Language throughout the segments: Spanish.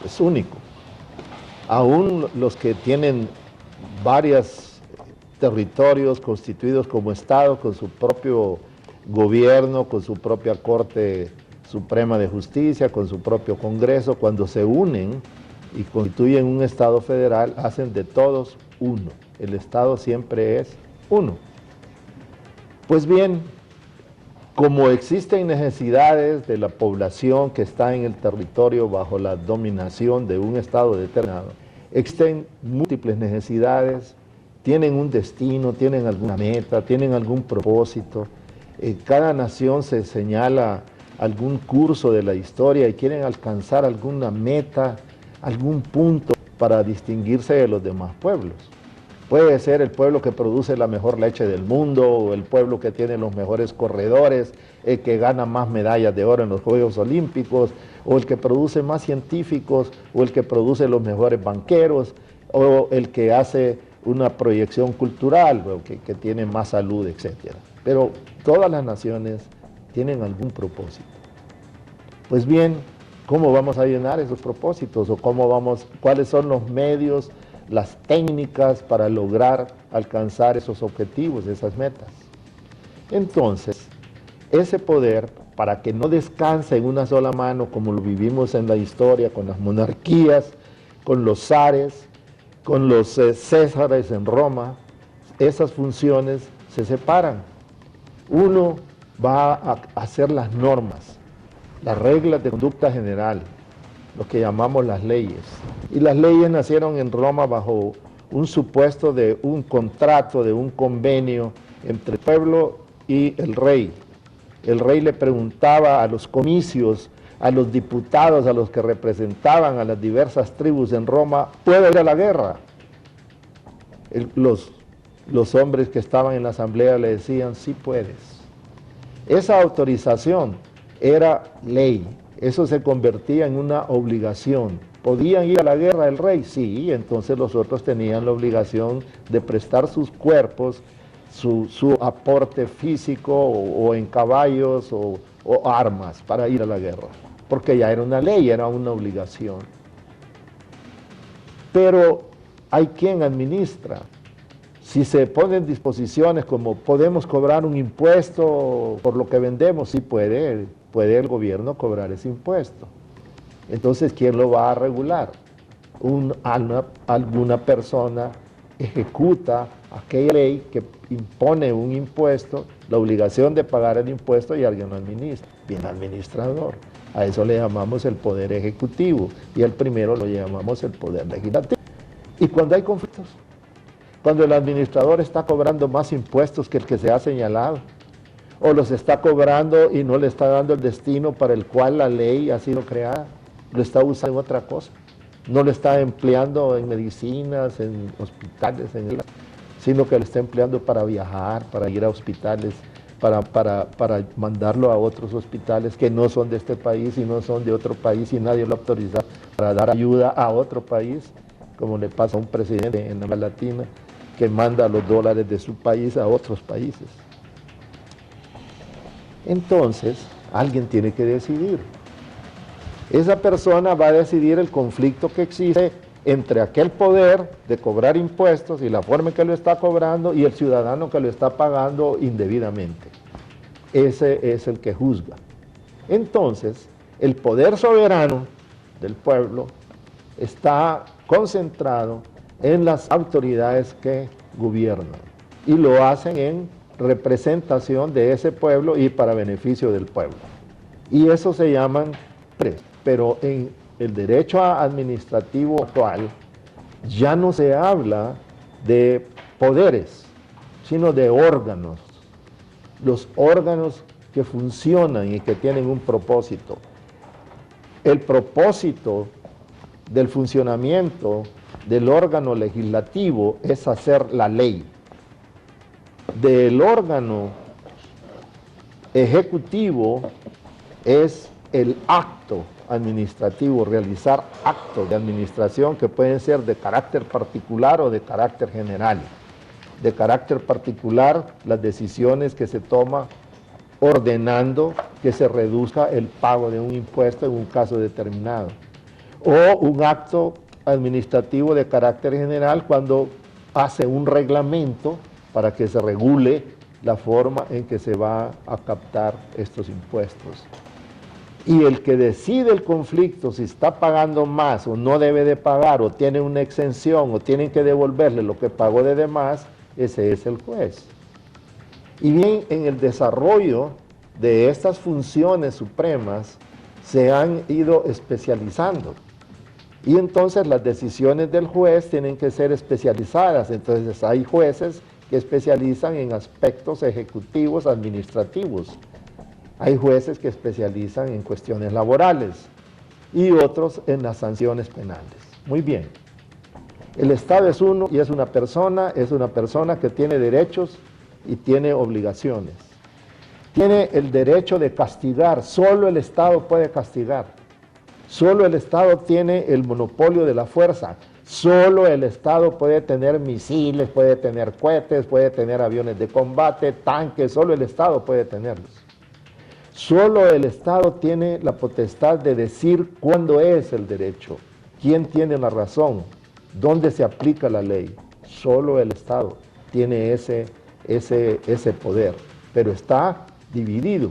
es único. Aún los que tienen varios territorios constituidos como Estado, con su propio gobierno, con su propia Corte Suprema de Justicia, con su propio Congreso, cuando se unen y constituyen un Estado federal, hacen de todos uno. El Estado siempre es uno. Pues bien, como existen necesidades de la población que está en el territorio bajo la dominación de un Estado determinado, existen múltiples necesidades, tienen un destino, tienen alguna meta, tienen algún propósito. Cada nación se señala algún curso de la historia y quieren alcanzar alguna meta, algún punto para distinguirse de los demás pueblos. Puede ser el pueblo que produce la mejor leche del mundo, o el pueblo que tiene los mejores corredores, el que gana más medallas de oro en los Juegos Olímpicos, o el que produce más científicos, o el que produce los mejores banqueros, o el que hace una proyección cultural, o que tiene más salud, etc. Pero todas las naciones tienen algún propósito. Pues bien, ¿cómo vamos a llenar esos propósitos? ¿O cuáles son los medios, las técnicas para lograr alcanzar esos objetivos, esas metas? Entonces, ese poder, para que no descanse en una sola mano, como lo vivimos en la historia con las monarquías, con los zares, con los césares en Roma, esas funciones se separan. Uno va a hacer las normas, las reglas de conducta general, lo que llamamos las leyes. Y las leyes nacieron en Roma bajo un supuesto de un contrato, de un convenio entre el pueblo y el rey. El rey le preguntaba a los comicios, a los diputados, a los que representaban a las diversas tribus en Roma, ¿puedo ir a la guerra? Los hombres que estaban en la asamblea le decían, sí puedes. Esa autorización era ley. Eso se convertía en una obligación. ¿Podían ir a la guerra el rey? Sí, entonces los otros tenían la obligación de prestar sus cuerpos, su aporte físico o en caballos o armas para ir a la guerra, porque ya era una ley, era una obligación. Pero hay quien administra. Si se ponen disposiciones como podemos cobrar un impuesto por lo que vendemos, sí puede el gobierno cobrar ese impuesto. Entonces, ¿quién lo va a regular? Alguna persona ejecuta aquella ley que impone un impuesto, la obligación de pagar el impuesto, y alguien lo administra, bien administrador. A eso le llamamos el poder ejecutivo, y el primero lo llamamos el poder legislativo. Y cuando hay conflictos, cuando el administrador está cobrando más impuestos que el que se ha señalado, o los está cobrando y no le está dando el destino para el cual la ley ha sido creada, lo está usando en otra cosa, no lo está empleando en medicinas, en hospitales, sino que lo está empleando para viajar, para ir a hospitales, para mandarlo a otros hospitales que no son de este país y no son de otro país y nadie lo autoriza para dar ayuda a otro país, como le pasa a un presidente en América Latina que manda los dólares de su país a otros países. Entonces, alguien tiene que decidir. Esa persona va a decidir el conflicto que existe entre aquel poder de cobrar impuestos y la forma en que lo está cobrando y el ciudadano que lo está pagando indebidamente. Ese es el que juzga. Entonces, el poder soberano del pueblo está concentrado en las autoridades que gobiernan y lo hacen en representación de ese pueblo y para beneficio del pueblo. Y eso se llaman presos. Pero en el derecho administrativo actual ya no se habla de poderes, sino de órganos. Los órganos que funcionan y que tienen un propósito. El propósito del funcionamiento del órgano legislativo es hacer la ley. Del órgano ejecutivo es el acto administrativo, realizar actos de administración que pueden ser de carácter particular o de carácter general. De carácter particular, las decisiones que se toman ordenando que se reduzca el pago de un impuesto en un caso determinado. o un acto administrativo de carácter general cuando hace un reglamento para que se regule la forma en que se va a captar estos impuestos. Y el que decide el conflicto, si está pagando más o no debe de pagar, o tiene una exención, o tienen que devolverle lo que pagó de demás, ese es el juez. Y bien, en el desarrollo de estas funciones supremas se han ido especializando. Y entonces las decisiones del juez tienen que ser especializadas. Entonces hay jueces que especializan en aspectos ejecutivos, administrativos. Hay jueces que especializan en cuestiones laborales y otros en las sanciones penales. Muy bien. El Estado es uno y es una persona que tiene derechos y tiene obligaciones. Tiene el derecho de castigar, solo el Estado puede castigar. Solo el Estado tiene el monopolio de la fuerza. Solo el Estado puede tener misiles, puede tener cohetes, puede tener aviones de combate, tanques, solo el Estado puede tenerlos. Solo el Estado tiene la potestad de decir cuándo es el derecho, quién tiene la razón, dónde se aplica la ley. Solo el Estado tiene ese poder, pero está dividido.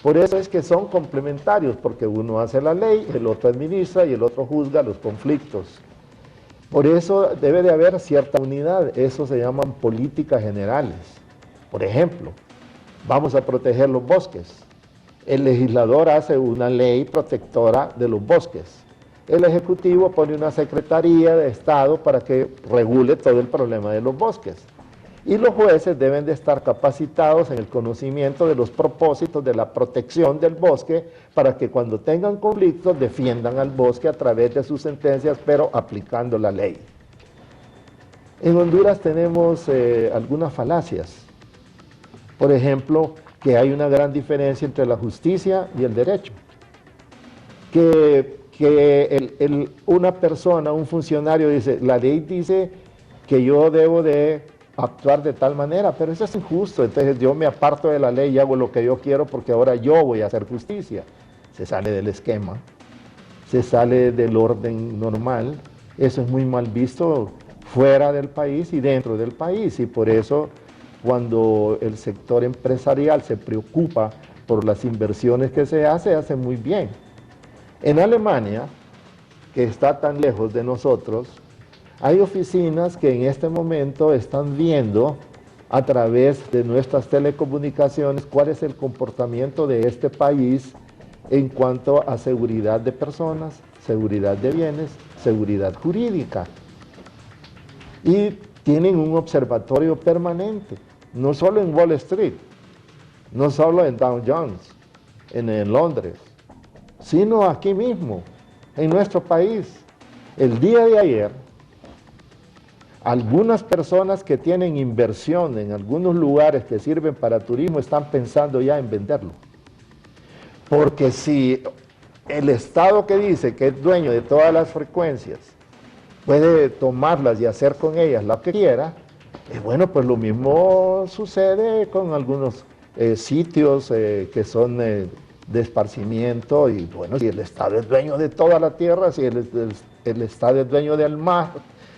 Por eso es que son complementarios, porque uno hace la ley, el otro administra y el otro juzga los conflictos. Por eso debe de haber cierta unidad, eso se llaman políticas generales. Por ejemplo, vamos a proteger los bosques. El legislador hace una ley protectora de los bosques. El Ejecutivo pone una Secretaría de Estado para que regule todo el problema de los bosques. Y los jueces deben de estar capacitados en el conocimiento de los propósitos de la protección del bosque para que cuando tengan conflictos defiendan al bosque a través de sus sentencias, pero aplicando la ley. En Honduras tenemos algunas falacias. Por ejemplo, que hay una gran diferencia entre la justicia y el derecho. Una persona, un funcionario dice, la ley dice que yo debo de actuar de tal manera, pero eso es injusto, entonces yo me aparto de la ley y hago lo que yo quiero porque ahora yo voy a hacer justicia. Se sale del esquema, se sale del orden normal, eso es muy mal visto fuera del país y dentro del país, y por eso cuando el sector empresarial se preocupa por las inversiones que se hace muy bien. En Alemania, que está tan lejos de nosotros, hay oficinas que en este momento están viendo a través de nuestras telecomunicaciones cuál es el comportamiento de este país en cuanto a seguridad de personas, seguridad de bienes, seguridad jurídica. Y tienen un observatorio permanente, no solo en Wall Street, no solo en Dow Jones, en Londres, sino aquí mismo, en nuestro país. El día de ayer, algunas personas que tienen inversión en algunos lugares que sirven para turismo están pensando ya en venderlo. Porque si el Estado que dice que es dueño de todas las frecuencias puede tomarlas y hacer con ellas lo que quiera, bueno, pues lo mismo sucede con algunos sitios que son de esparcimiento, y bueno, si el Estado es dueño de toda la tierra, si el Estado es dueño del mar,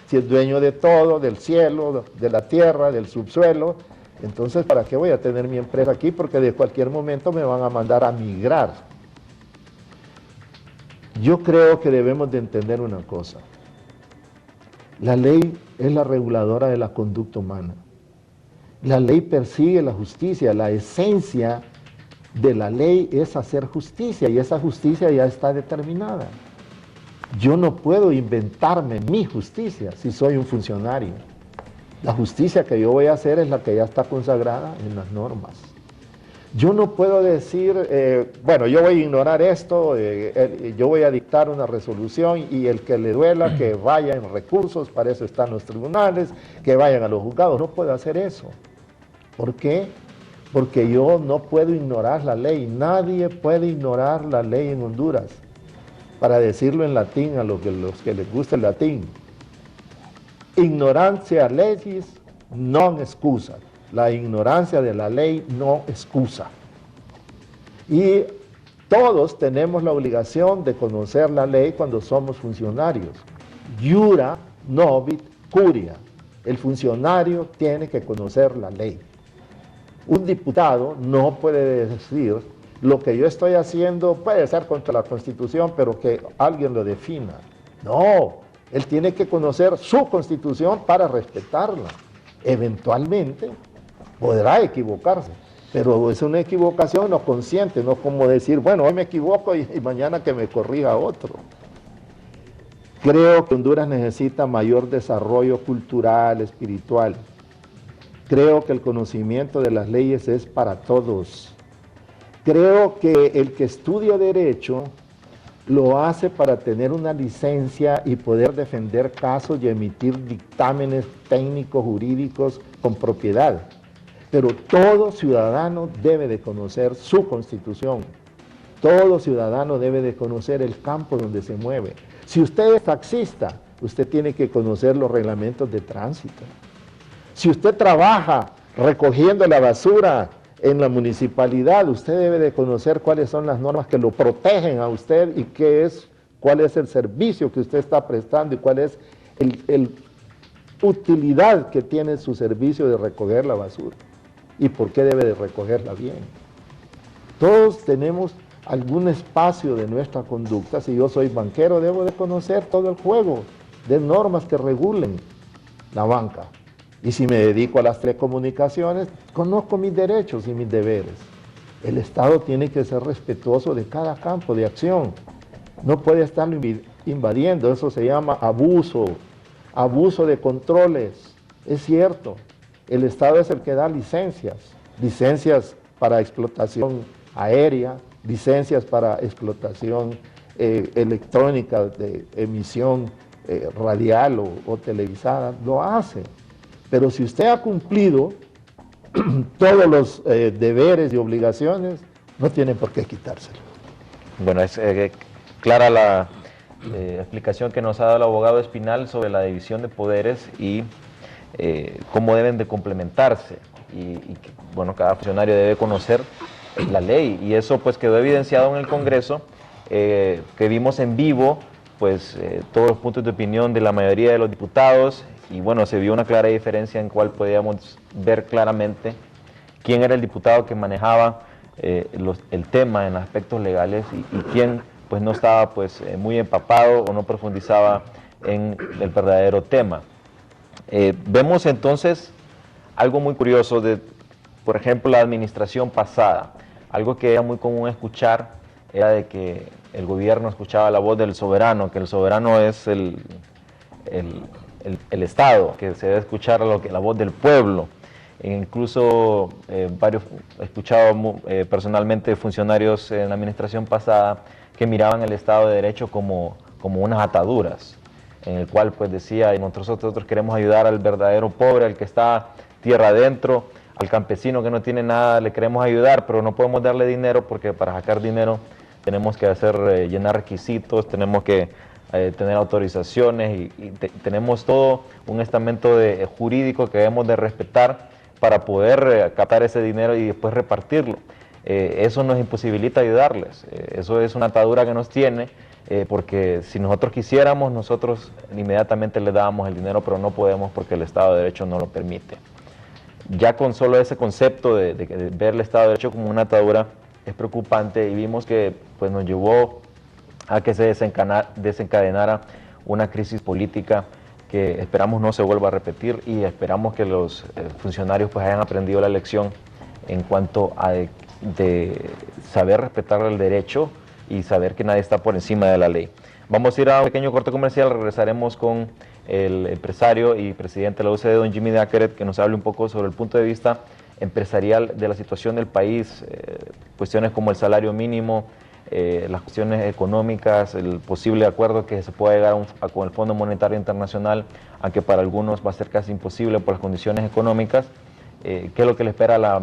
si es dueño de todo, del cielo, de la tierra, del subsuelo, entonces ¿para qué voy a tener mi empresa aquí? Porque de cualquier momento me van a mandar a migrar. Yo creo que debemos de entender una cosa. La ley es la reguladora de la conducta humana. La ley persigue la justicia, la esencia de la ley es hacer justicia y esa justicia ya está determinada. Yo no puedo inventarme mi justicia si soy un funcionario. La justicia que yo voy a hacer es la que ya está consagrada en las normas. Yo no puedo decir, bueno, yo voy a ignorar esto, yo voy a dictar una resolución y el que le duela que vaya en recursos, para eso están los tribunales, que vayan a los juzgados. No puedo hacer eso. ¿Por qué? Porque yo no puedo ignorar la ley. Nadie puede ignorar la ley en Honduras. Para decirlo en latín a los que les gusta el latín, ignorancia legis non excusa. La ignorancia de la ley no excusa. Y Todos tenemos la obligación de conocer la ley cuando somos funcionarios. Iura novit curia. El funcionario tiene que conocer la ley. Un diputado no puede decir, lo que yo estoy haciendo puede ser contra la Constitución, pero que alguien lo defina. No, él tiene que conocer su Constitución para respetarla. Eventualmente podrá equivocarse, pero es una equivocación no consciente, no como decir, bueno, hoy me equivoco y mañana que me corrija otro. Creo que Honduras necesita mayor desarrollo cultural, espiritual. Creo que el conocimiento de las leyes es para todos. Creo que el que estudia Derecho lo hace para tener una licencia y poder defender casos y emitir dictámenes técnicos, jurídicos con propiedad. Pero todo ciudadano debe de conocer su Constitución. Todo ciudadano debe de conocer el campo donde se mueve. Si usted es taxista, usted tiene que conocer los reglamentos de tránsito. Si usted trabaja recogiendo la basura en la municipalidad, usted debe de conocer cuáles son las normas que lo protegen a usted y cuál es el servicio que usted está prestando y cuál es la utilidad que tiene su servicio de recoger la basura y por qué debe de recogerla bien. Todos tenemos algún espacio de nuestra conducta. Si yo soy banquero, debo de conocer todo el juego de normas que regulen la banca. Y si me dedico a las telecomunicaciones, conozco mis derechos y mis deberes. El Estado tiene que ser respetuoso de cada campo de acción. No puede estarlo invadiendo, eso se llama abuso de controles. Es cierto, el Estado es el que da licencias para explotación aérea, licencias para explotación electrónica de emisión radial o televisada, lo hace. Pero si usted ha cumplido todos los deberes y obligaciones, no tiene por qué quitárselo. Bueno, es clara la explicación que nos ha dado el abogado Espinal sobre la división de poderes y cómo deben de complementarse. Y que, bueno, cada funcionario debe conocer la ley, y eso pues quedó evidenciado en el Congreso, que vimos en vivo pues todos los puntos de opinión de la mayoría de los diputados, y bueno, se vio una clara diferencia en cual podíamos ver claramente quién era el diputado que manejaba el tema en aspectos legales y quién pues no estaba pues muy empapado o no profundizaba en el verdadero tema. Vemos entonces algo muy curioso de, por ejemplo, la administración pasada. Algo que era muy común escuchar era de que el gobierno escuchaba la voz del soberano, que el soberano es el Estado, que se debe escuchar la voz del pueblo. E incluso he escuchado personalmente funcionarios en la administración pasada que miraban el Estado de Derecho como unas ataduras, en el cual pues decía, y nosotros queremos ayudar al verdadero pobre, al que está tierra adentro, al campesino que no tiene nada, le queremos ayudar, pero no podemos darle dinero porque para sacar dinero tenemos que llenar requisitos, tenemos que tener autorizaciones y tenemos todo un estamento jurídico que debemos de respetar para poder captar ese dinero y después repartirlo. Eso nos imposibilita ayudarles, eso es una atadura que nos tiene, porque si nosotros quisiéramos, nosotros inmediatamente le dábamos el dinero, pero no podemos porque el Estado de Derecho no lo permite. Ya con solo ese concepto de ver el Estado de Derecho como una atadura es preocupante, y vimos que pues, nos llevó a que se desencadenara una crisis política que esperamos no se vuelva a repetir, y esperamos que los funcionarios pues, hayan aprendido la lección en cuanto a de saber respetar el derecho y saber que nadie está por encima de la ley. Vamos a ir a un pequeño corte comercial, regresaremos con el empresario y presidente de la UCD, don Jimmy Daqueret, que nos hable un poco sobre el punto de vista empresarial de la situación del país, cuestiones como el salario mínimo, las cuestiones económicas, el posible acuerdo que se pueda llegar con el Fondo Monetario Internacional, aunque para algunos va a ser casi imposible por las condiciones económicas, qué es lo que le espera a la